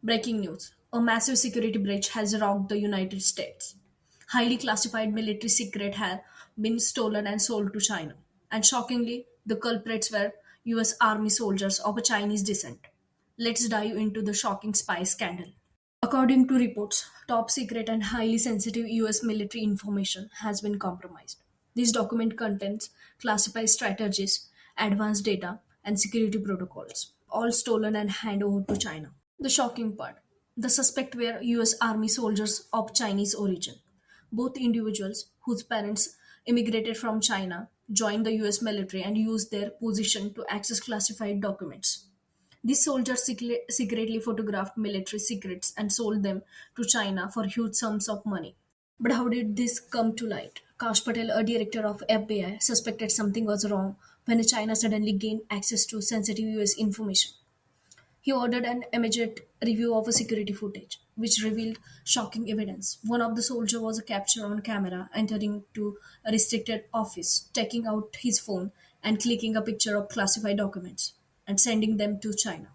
Breaking news. A massive security breach has rocked the United States. Highly classified military secret have been stolen and sold to China. And shockingly, the culprits were US Army soldiers of a Chinese descent. Let's dive into the shocking spy scandal. According to reports, top secret and highly sensitive US military information has been compromised. This document contains classified strategies, advanced data, and security protocols, all stolen and handed over to China. The shocking part, the suspect were US Army soldiers of Chinese origin. Both individuals, whose parents immigrated from China, joined the US military and used their position to access classified documents. These soldiers secretly photographed military secrets and sold them to China for huge sums of money. But how did this come to light? Kash Patel, a director of FBI, suspected something was wrong when China suddenly gained access to sensitive US information. He ordered an immediate review of a security footage, which revealed shocking evidence. One of the soldiers was captured on camera entering to a restricted office, taking out his phone and clicking a picture of classified documents and sending them to China.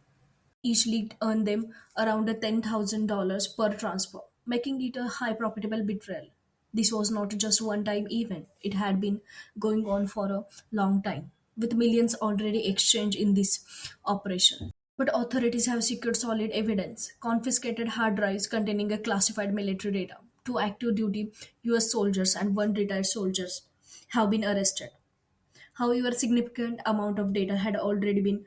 Each lead earned them around $10,000 per transfer, making it a high profitable betrayal. This was not just one time event, it had been going on for a long time, with millions already exchanged in this operation. But authorities have secured solid evidence, confiscated hard drives containing a classified military data. Two active duty US soldiers and one retired soldiers have been arrested. However, significant amount of data had already been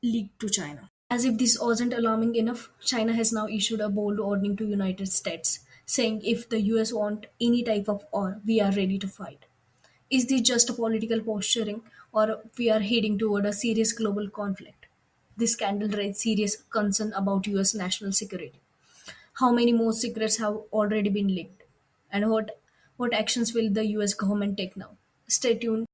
leaked to China. As if this wasn't alarming enough, China has now issued a bold warning to United States, saying if the US want any type of war, we are ready to fight. Is this just a political posturing or we are heading toward a serious global conflict? This scandal raised serious concern about US national security. How many more secrets have already been leaked? And what actions will the US government take now? Stay tuned